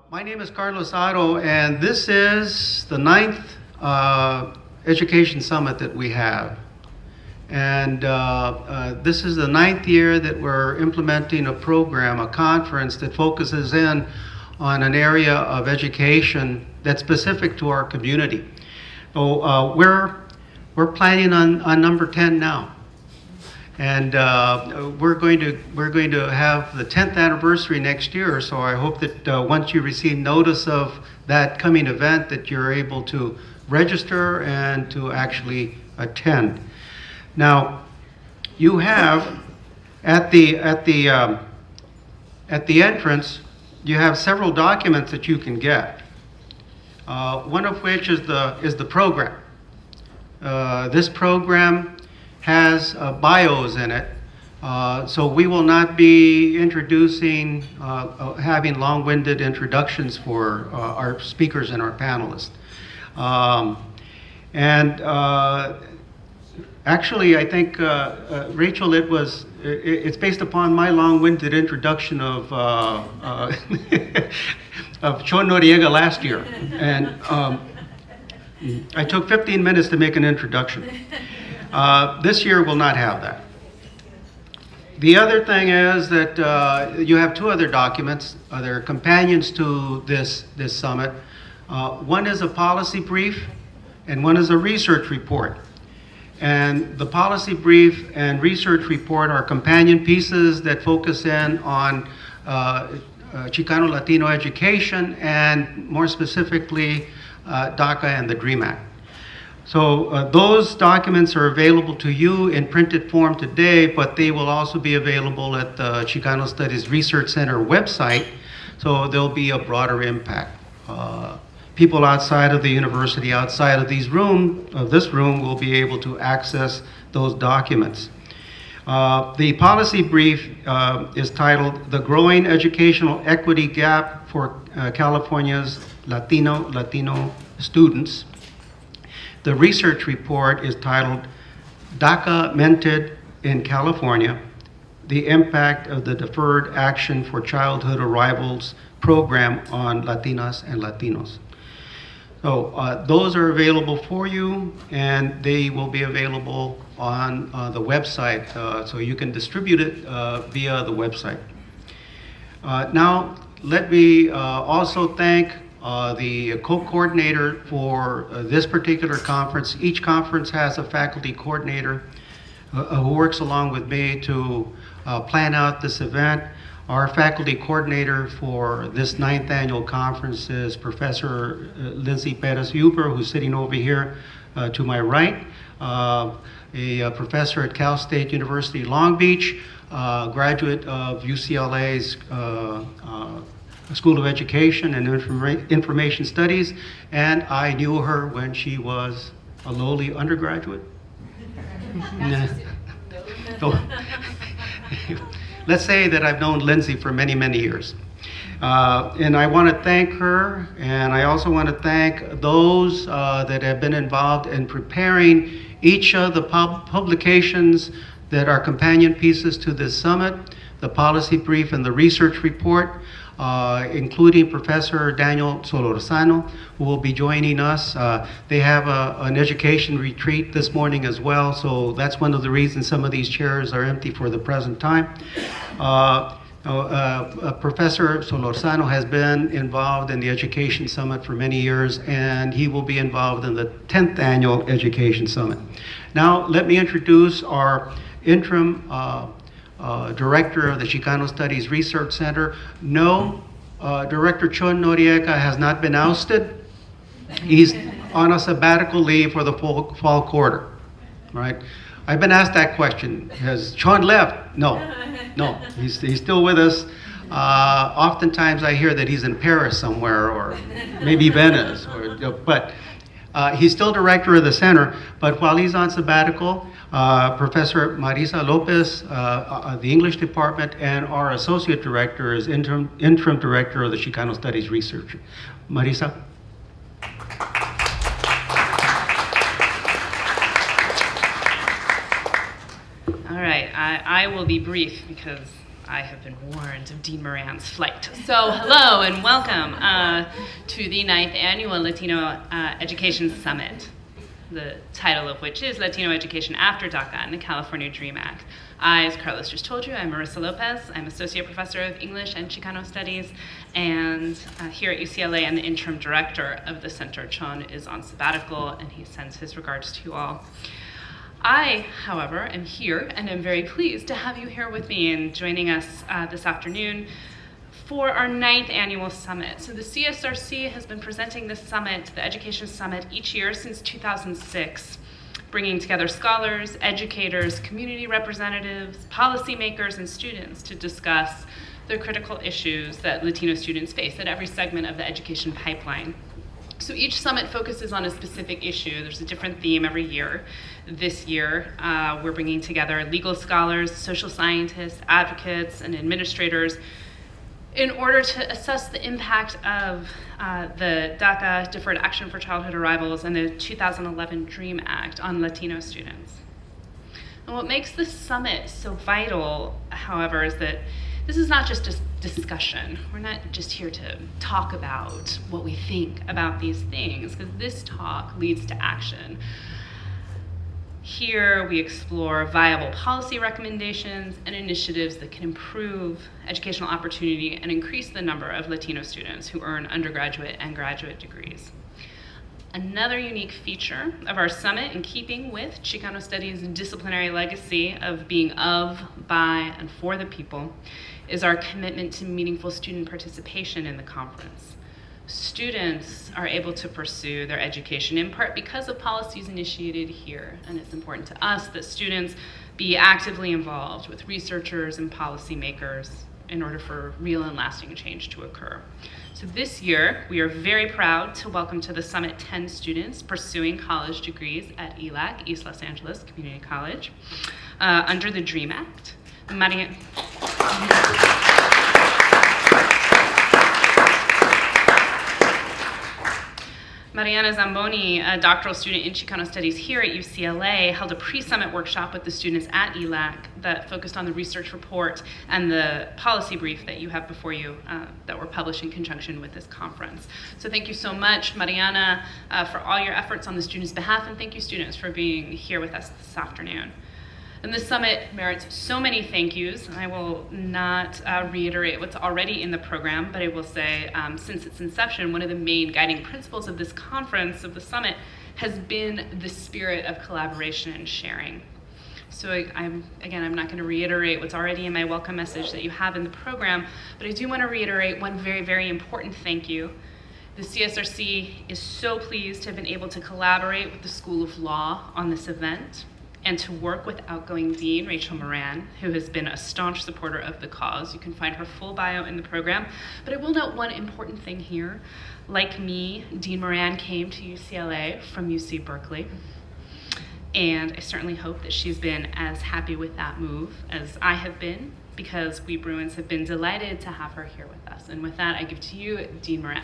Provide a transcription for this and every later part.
My name is Carlos Haro, and this is the 9th Education Summit that we have. And this is the 9th year that we're implementing a program, a conference that focuses in on an area of education that's specific to our community. So we're planning on number 10 now. And we're going to have the 10th anniversary next year, so I hope that once you receive notice of that coming event that you're able to register and to actually attend. Now, you have at the entrance, you have several documents that you can get. One of which is the program. This program has bios in it, so we will not be introducing, having long-winded introductions for our speakers and our panelists. Actually, I think, Rachel, it's based upon my long-winded introduction of of Chon Noriega last year, and I took 15 minutes to make an introduction. This year will not have that. The other thing is that you have two other documents. They're companions to this summit. One is a policy brief, and one is a research report. And the policy brief and research report are companion pieces that focus in on Chicano Latino education, and more specifically, DACA and the DREAM Act. So those documents are available to you in printed form today, but they will also be available at the Chicano Studies Research Center website, so there'll be a broader impact. People outside of the university, outside of this room, will be able to access those documents. The policy brief is titled "The Growing Educational Equity Gap for California's Latino Students." The research report is titled "Documented in California, the Impact of the Deferred Action for Childhood Arrivals Program on Latinas and Latinos." So those are available for you, and they will be available on the website, so you can distribute it via the website. Now, let me also thank the co-coordinator for this particular conference. Each conference has a faculty coordinator who works along with me to plan out this event. Our faculty coordinator for this 9th annual conference is Professor Lindsay Perez-Huber, who's sitting over here to my right, a professor at Cal State University Long Beach, graduate of UCLA's School of Education and Information Studies, and I knew her when she was a lowly undergraduate. So, let's say that I've known Lindsay for many, many years. And I want to thank her, and I also want to thank those that have been involved in preparing each of the publications that are companion pieces to this summit, the policy brief and the research report, including Professor Daniel Solorzano, who will be joining us. They have an education retreat this morning as well, so that's one of the reasons some of these chairs are empty for the present time. Professor Solorzano has been involved in the Education Summit for many years, and he will be involved in the 10th Annual Education Summit. Now, let me introduce our interim director of the Chicano Studies Research Center. No, Director Chon Noriega has not been ousted. He's on a sabbatical leave for the fall quarter, right? I've been asked that question. Has Chon left? No, he's still with us. Oftentimes I hear that he's in Paris somewhere, or maybe Venice, but he's still director of the center. But while he's on sabbatical, Professor Marisa Lopez, the English department, and our associate director is interim director of the Chicano Studies Research. Marisa. All right, I will be brief because I have been warned of Dean Moran's flight. So hello and welcome to the 9th Annual Latino Education Summit, the title of which is Latino Education After DACA and the California DREAM Act. As Carlos just told you, I'm Marisa Lopez. I'm Associate Professor of English and Chicano Studies, and here at UCLA, I'm the Interim Director of the Center. Chon is on sabbatical, and he sends his regards to you all. I, however, am here, and am very pleased to have you here with me and joining us this afternoon for our 9th Annual Summit. So the CSRC has been presenting this summit, the Education Summit, each year since 2006. Bringing together scholars, educators, community representatives, policymakers, and students to discuss the critical issues that Latino students face at every segment of the education pipeline. So each summit focuses on a specific issue. There's a different theme every year. This year, we're bringing together legal scholars, social scientists, advocates, and administrators in order to assess the impact of the DACA, Deferred Action for Childhood Arrivals, and the 2011 DREAM Act on Latino students. And what makes this summit so vital, however, is that this is not just a discussion. We're not just here to talk about what we think about these things, because this talk leads to action. Here we explore viable policy recommendations and initiatives that can improve educational opportunity and increase the number of Latino students who earn undergraduate and graduate degrees. Another unique feature of our summit, in keeping with Chicano Studies' disciplinary legacy of being of, by, and for the people, is our commitment to meaningful student participation in the conference. Students are able to pursue their education in part because of policies initiated here, and it's important to us that students be actively involved with researchers and policymakers in order for real and lasting change to occur. So this year, we are very proud to welcome to the summit 10 students pursuing college degrees at ELAC, East Los Angeles Community College, under the DREAM Act. Mariana Zamboni, a doctoral student in Chicano Studies here at UCLA, held a pre-summit workshop with the students at ELAC that focused on the research report and the policy brief that you have before you that were published in conjunction with this conference. So thank you so much, Mariana, for all your efforts on the students' behalf, and thank you, students, for being here with us this afternoon. And this summit merits so many thank yous. I will not reiterate what's already in the program, but I will say since its inception, one of the main guiding principles of this conference, of the summit, has been the spirit of collaboration and sharing. So I'm not going to reiterate what's already in my welcome message that you have in the program, but I do want to reiterate one very, very important thank you. The CSRC is so pleased to have been able to collaborate with the School of Law on this event, and to work with outgoing Dean Rachel Moran, who has been a staunch supporter of the cause. You can find her full bio in the program, but I will note one important thing here. Like me, Dean Moran came to UCLA from UC Berkeley, and I certainly hope that she's been as happy with that move as I have been, because we Bruins have been delighted to have her here with us. And with that, I give to you, Dean Moran.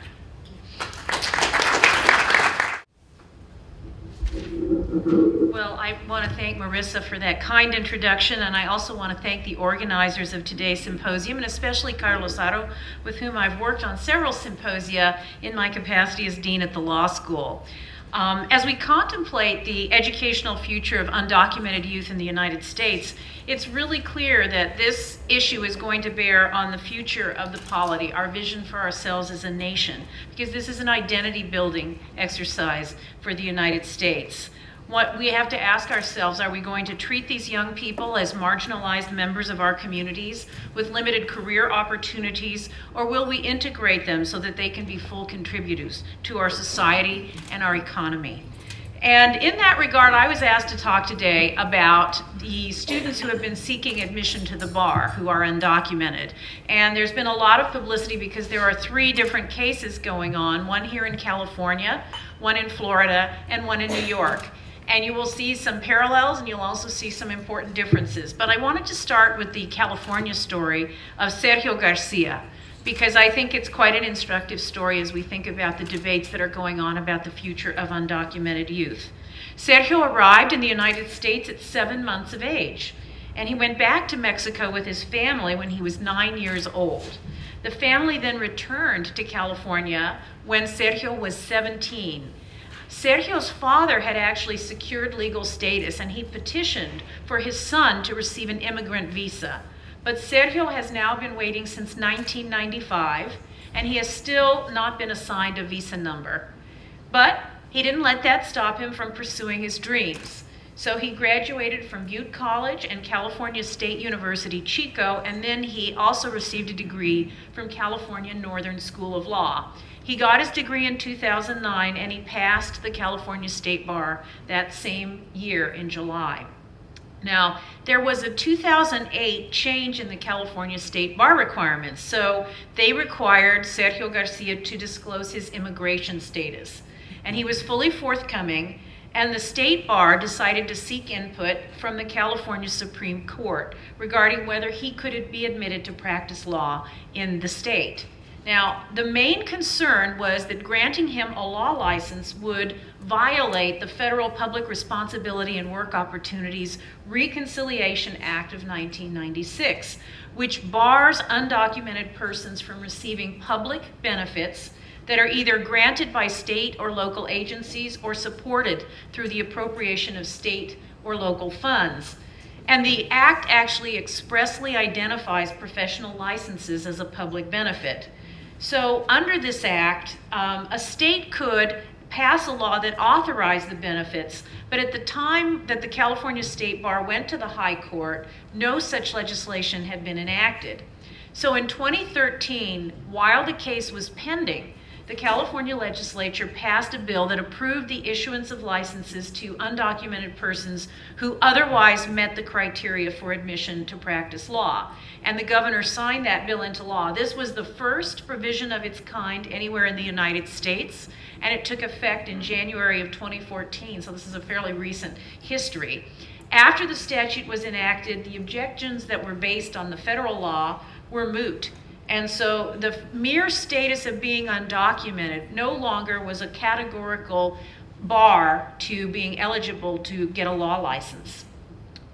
Well, I want to thank Marisa for that kind introduction, and I also want to thank the organizers of today's symposium, and especially Carlos Haro, with whom I've worked on several symposia in my capacity as dean at the law school. As we contemplate the educational future of undocumented youth in the United States, it's really clear that this issue is going to bear on the future of the polity, our vision for ourselves as a nation, because this is an identity building exercise for the United States. What we have to ask ourselves, are we going to treat these young people as marginalized members of our communities with limited career opportunities, or will we integrate them so that they can be full contributors to our society and our economy? And in that regard, I was asked to talk today about the students who have been seeking admission to the bar, who are undocumented. And there's been a lot of publicity because there are 3 different cases going on, one here in California, one in Florida, and one in New York. And you will see some parallels, and you'll also see some important differences. But I wanted to start with the California story of Sergio Garcia, because I think it's quite an instructive story as we think about the debates that are going on about the future of undocumented youth. Sergio arrived in the United States at 7 months of age, and he went back to Mexico with his family when he was 9 years old. The family then returned to California when Sergio was 17. Sergio's father had actually secured legal status, and he petitioned for his son to receive an immigrant visa. But Sergio has now been waiting since 1995, and he has still not been assigned a visa number. But he didn't let that stop him from pursuing his dreams. So he graduated from Butte College and California State University, Chico, and then he also received a degree from California Northern School of Law. He got his degree in 2009, and he passed the California State Bar that same year in July. Now, there was a 2008 change in the California State Bar requirements, so they required Sergio Garcia to disclose his immigration status. And he was fully forthcoming, and the State Bar decided to seek input from the California Supreme Court regarding whether he could be admitted to practice law in the state. Now, the main concern was that granting him a law license would violate the Federal Public Responsibility and Work Opportunities Reconciliation Act of 1996, which bars undocumented persons from receiving public benefits that are either granted by state or local agencies or supported through the appropriation of state or local funds. And the act actually expressly identifies professional licenses as a public benefit. So under this act, a state could pass a law that authorized the benefits, but at the time that the California State Bar went to the High Court, no such legislation had been enacted. So in 2013, while the case was pending, the California legislature passed a bill that approved the issuance of licenses to undocumented persons who otherwise met the criteria for admission to practice law. And the governor signed that bill into law. This was the first provision of its kind anywhere in the United States, and it took effect in January of 2014, so this is a fairly recent history. After the statute was enacted, the objections that were based on the federal law were moot. And so the mere status of being undocumented no longer was a categorical bar to being eligible to get a law license.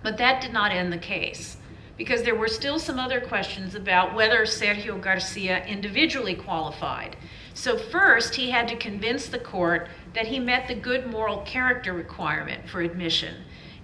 But that did not end the case, because there were still some other questions about whether Sergio Garcia individually qualified. So first, he had to convince the court that he met the good moral character requirement for admission.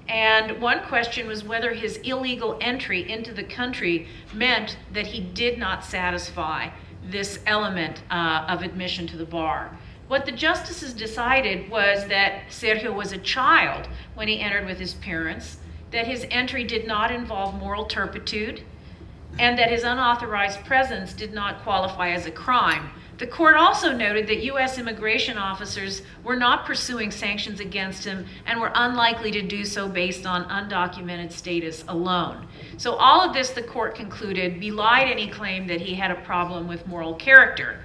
And one question was whether his illegal entry into the country meant that he did not satisfy this element of admission to the bar. What the justices decided was that Sergio was a child when he entered with his parents, that his entry did not involve moral turpitude, and that his unauthorized presence did not qualify as a crime. The court also noted that U.S. immigration officers were not pursuing sanctions against him and were unlikely to do so based on undocumented status alone. So all of this, the court concluded, belied any claim that he had a problem with moral character.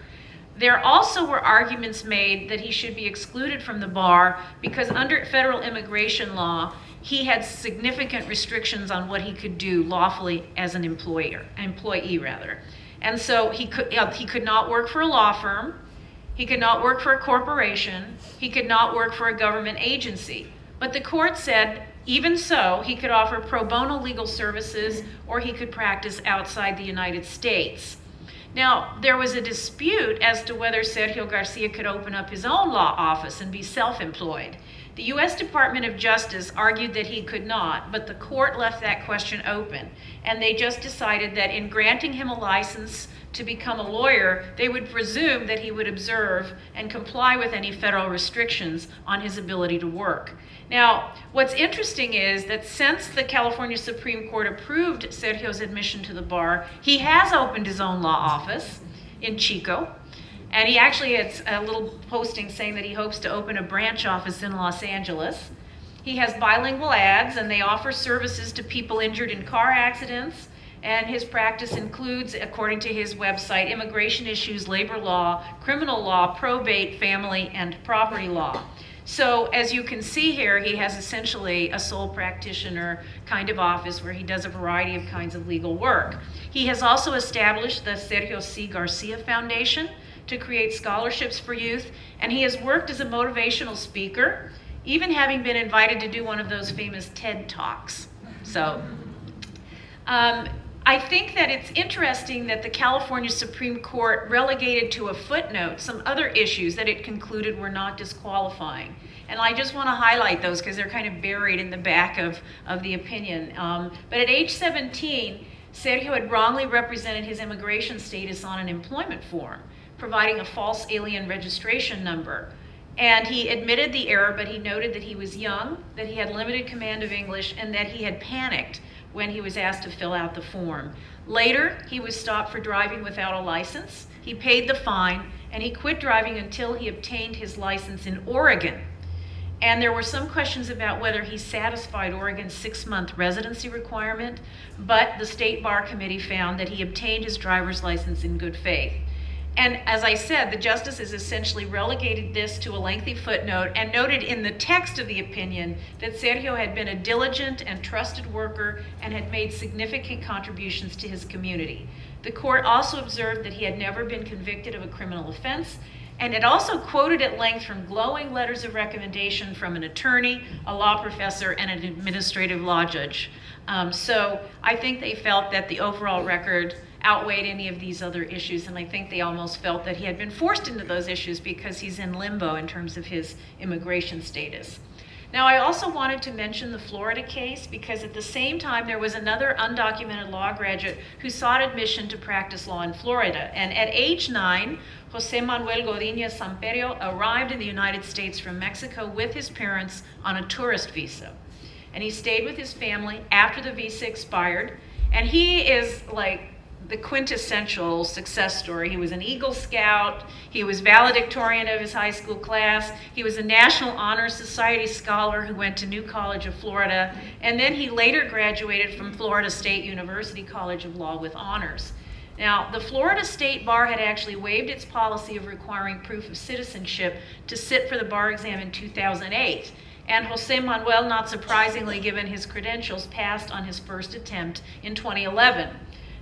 There also were arguments made that he should be excluded from the bar because under federal immigration law, he had significant restrictions on what he could do lawfully as an employee. And so he could not work for a law firm, he could not work for a corporation, he could not work for a government agency. But the court said, even so, he could offer pro bono legal services or he could practice outside the United States. Now, there was a dispute as to whether Sergio Garcia could open up his own law office and be self-employed. The U.S. Department of Justice argued that he could not, but the court left that question open. And they just decided that in granting him a license to become a lawyer, they would presume that he would observe and comply with any federal restrictions on his ability to work. Now, what's interesting is that since the California Supreme Court approved Sergio's admission to the bar, he has opened his own law office in Chico. And he actually had a little posting saying that he hopes to open a branch office in Los Angeles. He has bilingual ads, and they offer services to people injured in car accidents. And his practice includes, according to his website, immigration issues, labor law, criminal law, probate, family, and property law. So as you can see here, he has essentially a sole practitioner kind of office where he does a variety of kinds of legal work. He has also established the Sergio C. Garcia Foundation to create scholarships for youth, and he has worked as a motivational speaker, even having been invited to do one of those famous TED Talks. So I think that it's interesting that the California Supreme Court relegated to a footnote some other issues that it concluded were not disqualifying. And I just want to highlight those because they're kind of buried in the back of the opinion. But at age 17, Sergio had wrongly represented his immigration status on an employment form, providing a false alien registration number. And he admitted the error, but he noted that he was young, that he had limited command of English, and that he had panicked when he was asked to fill out the form. Later, he was stopped for driving without a license. He paid the fine, and he quit driving until he obtained his license in Oregon. And there were some questions about whether he satisfied Oregon's 6-month residency requirement, but the State Bar Committee found that he obtained his driver's license in good faith. And as I said, the justices essentially relegated this to a lengthy footnote and noted in the text of the opinion that Sergio had been a diligent and trusted worker and had made significant contributions to his community. The court also observed that he had never been convicted of a criminal offense, and it also quoted at length from glowing letters of recommendation from an attorney, a law professor, and an administrative law judge. So I think they felt that the overall record outweighed any of these other issues, and I think they almost felt that he had been forced into those issues because he's in limbo in terms of his immigration status. Now, I also wanted to mention the Florida case because at the same time there was another undocumented law graduate who sought admission to practice law in Florida. And at age 9, Jose Manuel Godinez Samperio arrived in the United States from Mexico with his parents on a tourist visa. And he stayed with his family after the visa expired. And he is like the quintessential success story. He was an Eagle Scout. He was valedictorian of his high school class. He was a National Honor Society scholar who went to New College of Florida. And then he later graduated from Florida State University College of Law with honors. Now, the Florida State Bar had actually waived its policy of requiring proof of citizenship to sit for the bar exam in 2008. And Jose Manuel, not surprisingly given his credentials, passed on his first attempt in 2011.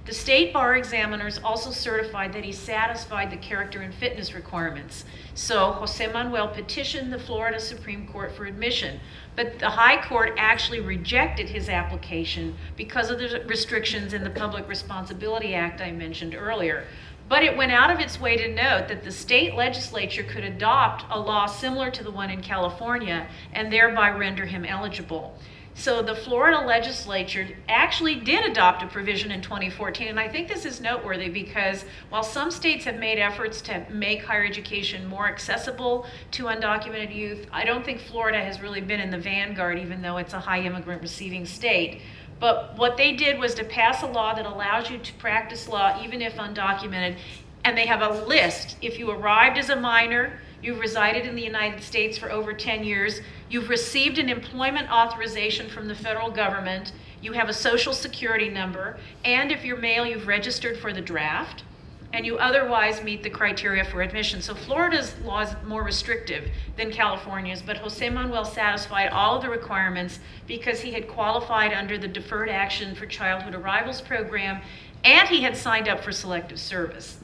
The state bar examiners also certified that he satisfied the character and fitness requirements. So Jose Manuel petitioned the Florida Supreme Court for admission, but the High Court actually rejected his application because of the restrictions in the Public Responsibility Act I mentioned earlier. But it went out of its way to note that the state legislature could adopt a law similar to the one in California and thereby render him eligible. So the Florida legislature actually did adopt a provision in 2014, and I think this is noteworthy because while some states have made efforts to make higher education more accessible to undocumented youth, I don't think Florida has really been in the vanguard, even though it's a high immigrant receiving state. But what they did was to pass a law that allows you to practice law even if undocumented, and they have a list. If you arrived as a minor, you've resided in the United States for over 10 years, you've received an employment authorization from the federal government, you have a social security number, and if you're male, you've registered for the draft, and you otherwise meet the criteria for admission. So Florida's law is more restrictive than California's, but Jose Manuel satisfied all of the requirements because he had qualified under the Deferred Action for Childhood Arrivals program, and he had signed up for selective service.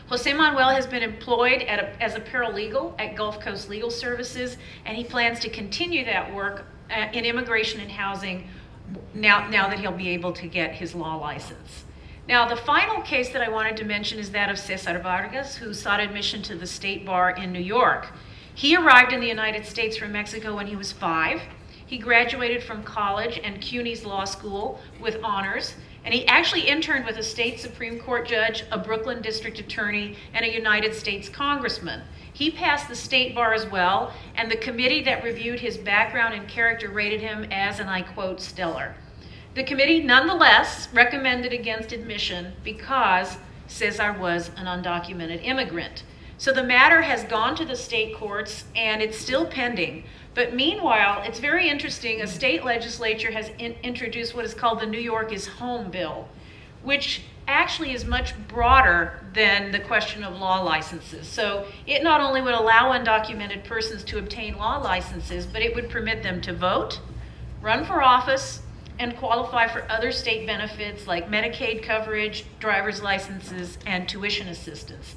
Jose Manuel has been employed as a paralegal at Gulf Coast Legal Services, and he plans to continue that work in immigration and housing now that he'll be able to get his law license. Now, the final case that I wanted to mention is that of Cesar Vargas, who sought admission to the state bar in New York. He arrived in the United States from Mexico when he was 5. He graduated from college and CUNY's law school with honors, and he actually interned with a state Supreme Court judge, a Brooklyn district attorney, and a United States congressman. He passed the state bar as well, and the committee that reviewed his background and character rated him as, and I quote, stellar. The committee nonetheless recommended against admission because Cesar was an undocumented immigrant. So the matter has gone to the state courts and it's still pending. But meanwhile, it's very interesting, a state legislature has introduced what is called the New York is Home bill, which actually is much broader than the question of law licenses. So it not only would allow undocumented persons to obtain law licenses, but it would permit them to vote, run for office, and qualify for other state benefits like Medicaid coverage, driver's licenses, and tuition assistance.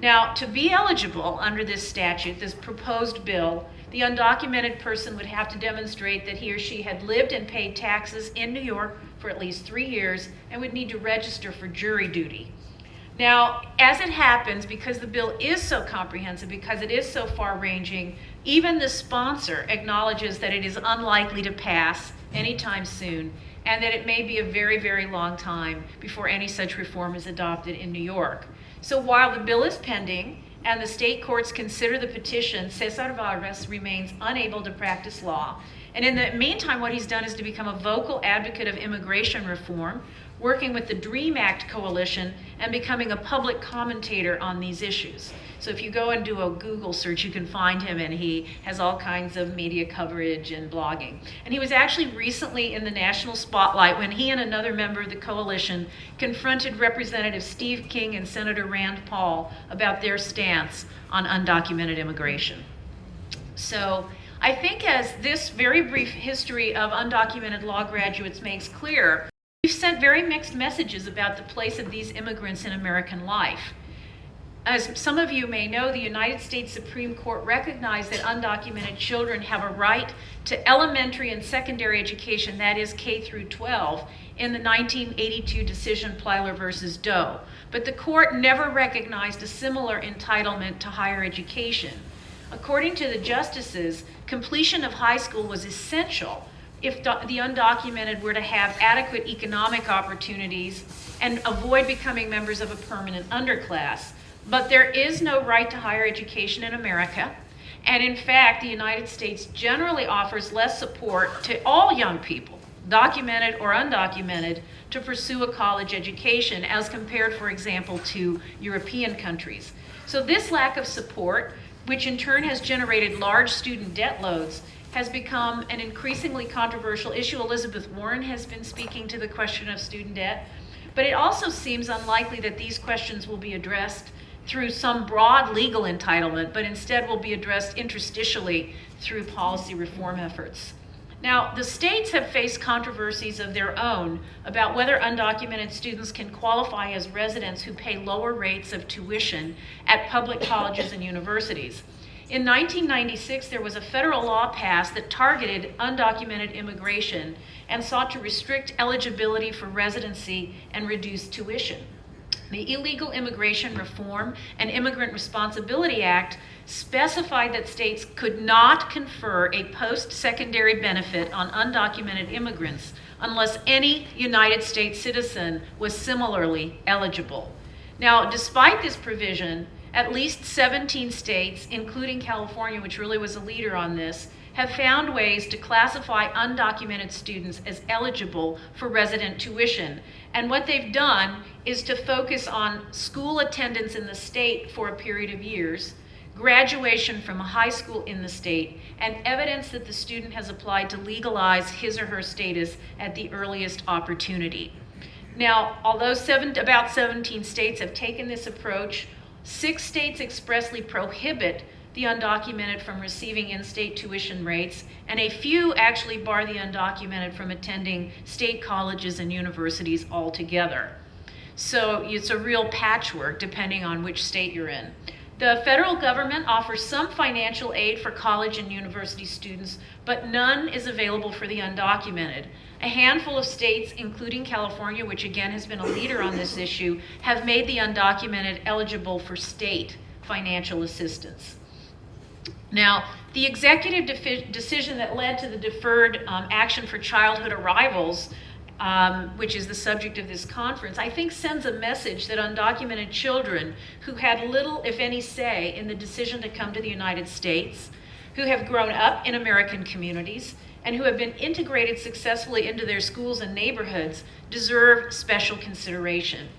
Now, to be eligible under this statute, this proposed bill, the undocumented person would have to demonstrate that he or she had lived and paid taxes in New York for at least 3 years and would need to register for jury duty. Now, as it happens, because the bill is so comprehensive, because it is so far-ranging, even the sponsor acknowledges that it is unlikely to pass anytime soon, and that it may be a very, very long time before any such reform is adopted in New York. So while the bill is pending and the state courts consider the petition, Cesar Vargas remains unable to practice law. And in the meantime, what he's done is to become a vocal advocate of immigration reform, working with the DREAM Act Coalition and becoming a public commentator on these issues. So if you go and do a Google search, you can find him, and he has all kinds of media coverage and blogging. And he was actually recently in the national spotlight when he and another member of the coalition confronted Representative Steve King and Senator Rand Paul about their stance on undocumented immigration. So I think as this very brief history of undocumented law graduates makes clear, we've sent very mixed messages about the place of these immigrants in American life. As some of you may know, the United States Supreme Court recognized that undocumented children have a right to elementary and secondary education, that is K through 12, in the 1982 decision Plyler versus Doe. But the court never recognized a similar entitlement to higher education. According to the justices, completion of high school was essential if the undocumented were to have adequate economic opportunities and avoid becoming members of a permanent underclass. But there is no right to higher education in America. And in fact, the United States generally offers less support to all young people, documented or undocumented, to pursue a college education as compared, for example, to European countries. So this lack of support, which in turn has generated large student debt loads, has become an increasingly controversial issue. Elizabeth Warren has been speaking to the question of student debt, but it also seems unlikely that these questions will be addressed through some broad legal entitlement, but instead will be addressed interstitially through policy reform efforts. Now, the states have faced controversies of their own about whether undocumented students can qualify as residents who pay lower rates of tuition at public colleges and universities. In 1996, there was a federal law passed that targeted undocumented immigration and sought to restrict eligibility for residency and reduce tuition. The Illegal Immigration Reform and Immigrant Responsibility Act specified that states could not confer a post-secondary benefit on undocumented immigrants unless any United States citizen was similarly eligible. Now, despite this provision, at least 17 states, including California, which really was a leader on this, have found ways to classify undocumented students as eligible for resident tuition. And what they've done is to focus on school attendance in the state for a period of years, graduation from high school in the state, and evidence that the student has applied to legalize his or her status at the earliest opportunity. Now, although about 17 states have taken this approach, 6 states expressly prohibit the undocumented from receiving in-state tuition rates, and a few actually bar the undocumented from attending state colleges and universities altogether. So it's a real patchwork depending on which state you're in. The federal government offers some financial aid for college and university students, but none is available for the undocumented. A handful of states, including California, which again has been a leader on this issue, have made the undocumented eligible for state financial assistance. Now, the executive decision that led to the Deferred Action for Childhood Arrivals, which is the subject of this conference, I think sends a message that undocumented children who had little, if any, say in the decision to come to the United States, who have grown up in American communities, and who have been integrated successfully into their schools and neighborhoods deserve special consideration.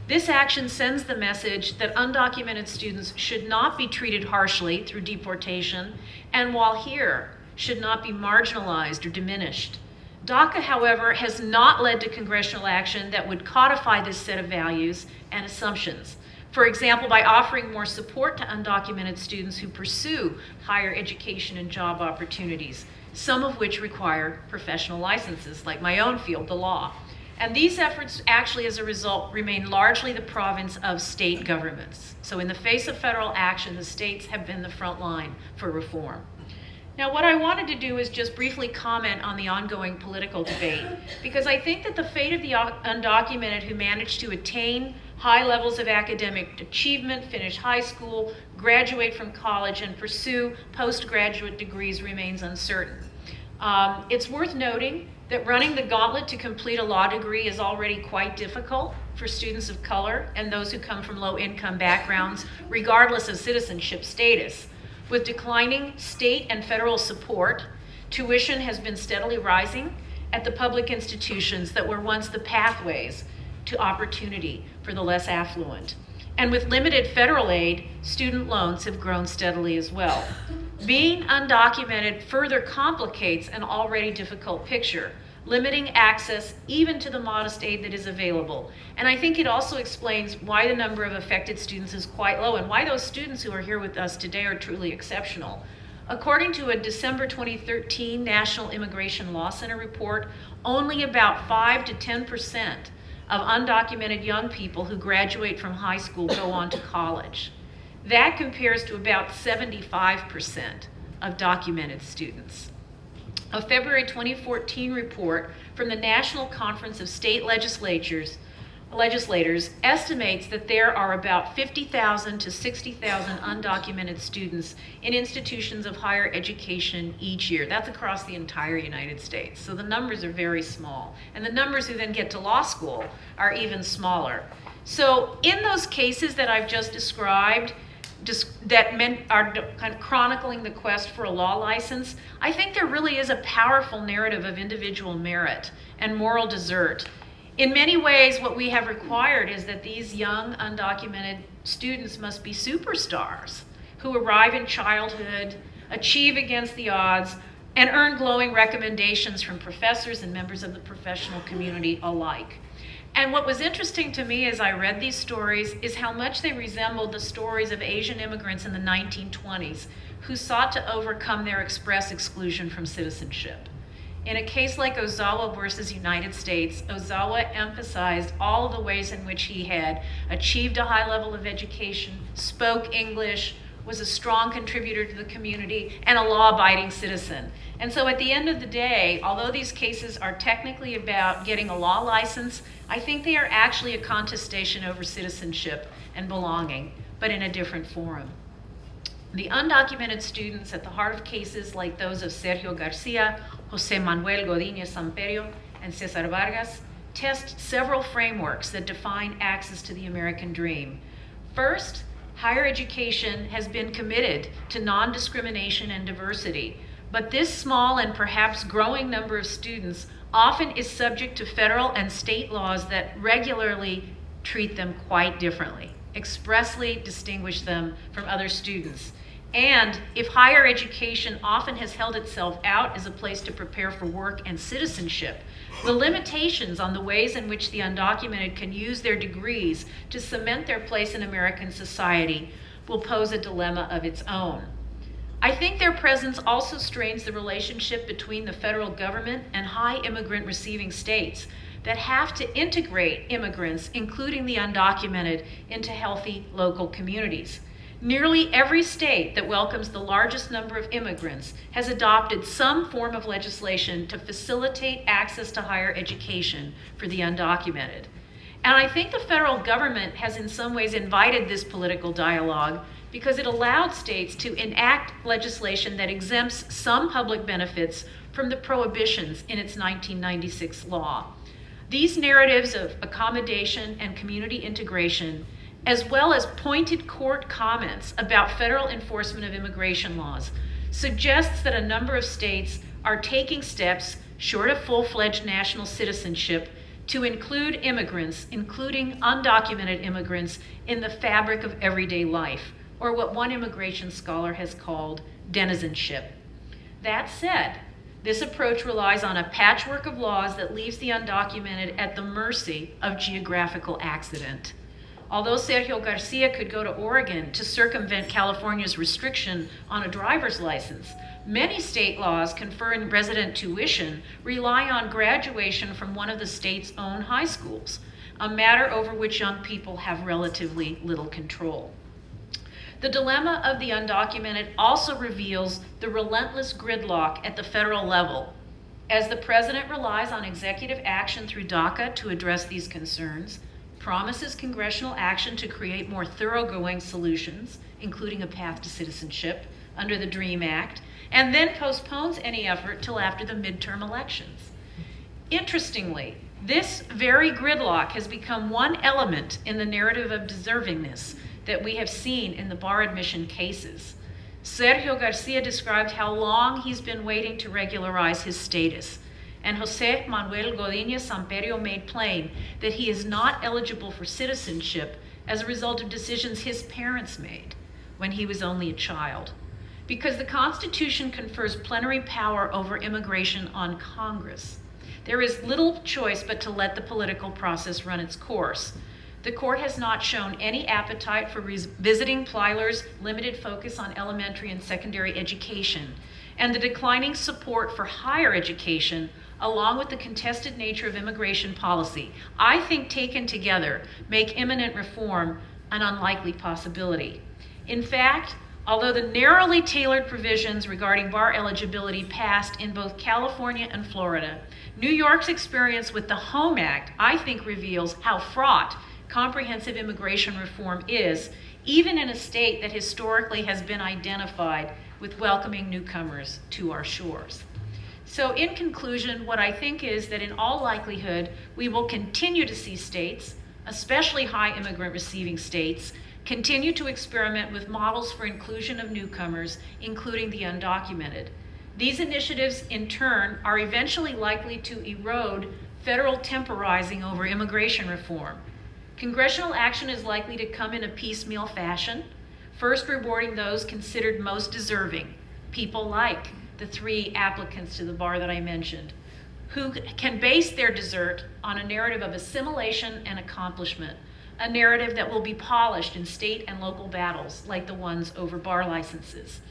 This action sends the message that undocumented students should not be treated harshly through deportation, and while here, should not be marginalized or diminished. DACA, however, has not led to congressional action that would codify this set of values and assumptions. For example, by offering more support to undocumented students who pursue higher education and job opportunities, some of which require professional licenses, like my own field, the law. And these efforts actually, as a result, remain largely the province of state governments. So in the face of federal action, the states have been the front line for reform. Now, what I wanted to do is just briefly comment on the ongoing political debate, because I think that the fate of the undocumented who managed to attain high levels of academic achievement, finish high school, graduate from college, and pursue postgraduate degrees remains uncertain. It's worth noting that running the gauntlet to complete a law degree is already quite difficult for students of color and those who come from low-income backgrounds, regardless of citizenship status. With declining state and federal support, tuition has been steadily rising at the public institutions that were once the pathways to opportunity for the less affluent. And with limited federal aid, student loans have grown steadily as well. Being undocumented further complicates an already difficult picture, limiting access even to the modest aid that is available. And I think it also explains why the number of affected students is quite low and why those students who are here with us today are truly exceptional. According to a December 2013 National Immigration Law Center report, only about 5 to 10% of undocumented young people who graduate from high school go on to college. That compares to about 75% of documented students. A February 2014 report from the National Conference of State Legislators estimates that there are about 50,000 to 60,000 undocumented students in institutions of higher education each year. That's across the entire United States. So the numbers are very small. And the numbers who then get to law school are even smaller. So in those cases that I've just described, that are kind of chronicling the quest for a law license, I think there really is a powerful narrative of individual merit and moral desert. In many ways, what we have required is that these young undocumented students must be superstars who arrive in childhood, achieve against the odds, and earn glowing recommendations from professors and members of the professional community alike. And what was interesting to me as I read these stories is how much they resembled the stories of Asian immigrants in the 1920s who sought to overcome their express exclusion from citizenship. In a case like Ozawa versus United States, Ozawa emphasized all of the ways in which he had achieved a high level of education, spoke English, was a strong contributor to the community, and a law-abiding citizen. And so at the end of the day, although these cases are technically about getting a law license, I think they are actually a contestation over citizenship and belonging, but in a different forum. The undocumented students at the heart of cases like those of Sergio Garcia, Jose Manuel Godínez Samperio, and Cesar Vargas test several frameworks that define access to the American dream. First, higher education has been committed to non-discrimination and diversity, but this small and perhaps growing number of students often is subject to federal and state laws that regularly treat them quite differently, expressly distinguish them from other students. And if higher education often has held itself out as a place to prepare for work and citizenship, the limitations on the ways in which the undocumented can use their degrees to cement their place in American society will pose a dilemma of its own. I think their presence also strains the relationship between the federal government and high immigrant receiving states that have to integrate immigrants, including the undocumented, into healthy local communities. Nearly every state that welcomes the largest number of immigrants has adopted some form of legislation to facilitate access to higher education for the undocumented. And I think the federal government has in some ways invited this political dialogue because it allowed states to enact legislation that exempts some public benefits from the prohibitions in its 1996 law. These narratives of accommodation and community integration, as well as pointed court comments about federal enforcement of immigration laws, suggests that a number of states are taking steps short of full-fledged national citizenship to include immigrants, including undocumented immigrants, in the fabric of everyday life, or what one immigration scholar has called denizenship. That said, this approach relies on a patchwork of laws that leaves the undocumented at the mercy of geographical accident. Although Sergio Garcia could go to Oregon to circumvent California's restriction on a driver's license, many state laws conferring resident tuition rely on graduation from one of the state's own high schools, a matter over which young people have relatively little control. The dilemma of the undocumented also reveals the relentless gridlock at the federal level. As the president relies on executive action through DACA to address these concerns, promises congressional action to create more thoroughgoing solutions, including a path to citizenship under the DREAM Act, and then postpones any effort till after the midterm elections. Interestingly, this very gridlock has become one element in the narrative of deservingness that we have seen in the bar admission cases. Sergio Garcia described how long he's been waiting to regularize his status, and Jose Manuel Godinez Samperio made plain that he is not eligible for citizenship as a result of decisions his parents made when he was only a child. Because the Constitution confers plenary power over immigration on Congress, there is little choice but to let the political process run its course. The court has not shown any appetite for revisiting Plyler's limited focus on elementary and secondary education, and the declining support for higher education, along with the contested nature of immigration policy, I think taken together make imminent reform an unlikely possibility. In fact, although the narrowly tailored provisions regarding bar eligibility passed in both California and Florida, New York's experience with the HOME Act, I think, reveals how fraught comprehensive immigration reform is, even in a state that historically has been identified with welcoming newcomers to our shores. So in conclusion, what I think is that in all likelihood, we will continue to see states, especially high immigrant receiving states, continue to experiment with models for inclusion of newcomers, including the undocumented. These initiatives, in turn, are eventually likely to erode federal temporizing over immigration reform. Congressional action is likely to come in a piecemeal fashion, first rewarding those considered most deserving, people like the 3 applicants to the bar that I mentioned, who can base their desert on a narrative of assimilation and accomplishment, a narrative that will be polished in state and local battles like the ones over bar licenses.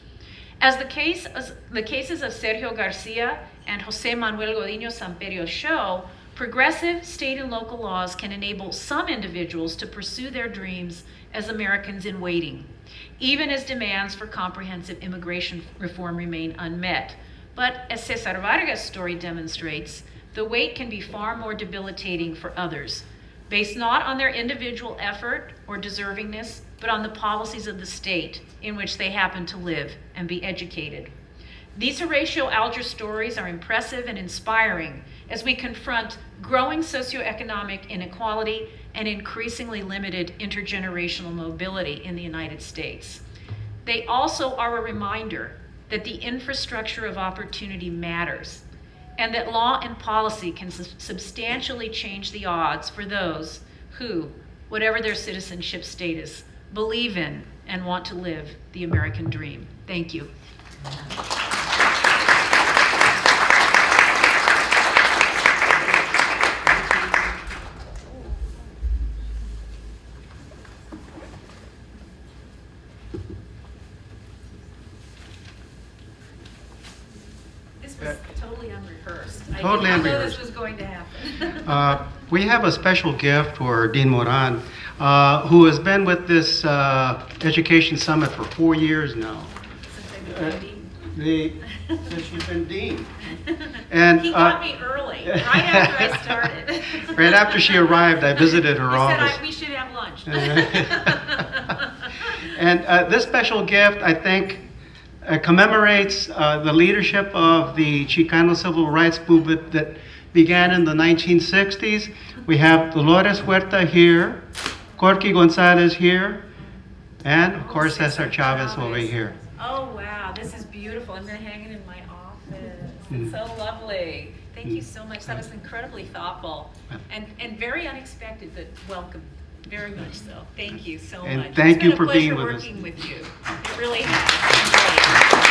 As the cases of Sergio Garcia and Jose Manuel Godinez Samperio show, progressive state and local laws can enable some individuals to pursue their dreams as Americans in waiting, even as demands for comprehensive immigration reform remain unmet. But as Cesar Vargas' story demonstrates, the wait can be far more debilitating for others, based not on their individual effort or deservingness, but on the policies of the state in which they happen to live and be educated. These Horatio Alger stories are impressive and inspiring as we confront growing socioeconomic inequality and increasingly limited intergenerational mobility in the United States. They also are a reminder that the infrastructure of opportunity matters, and that law and policy can substantially change the odds for those who, whatever their citizenship status, believe in and want to live the American dream. Thank you. This was totally unrehearsed. Totally I did not know unrehearsed. this was going to happen. We have a special gift for Dean Moran, who has been with this Education Summit for 4 years now. Since I've been dean. Since you've been dean. And, He got me early, right after I started. right after she arrived, I visited her He office. said we should have lunch. And this special gift, I think, commemorates the leadership of the Chicano civil rights movement that began in the 1960s. We have Dolores Huerta here, Corky Gonzalez here, and of course Cesar Chavez over here. Oh, wow, this is beautiful. I'm going to hang it in my office. It's so lovely. Thank you so much. That was incredibly thoughtful and very unexpected, but welcome. Very much so. Thank you so And much. thank you It's been for a being pleasure with us. working with you. It really has.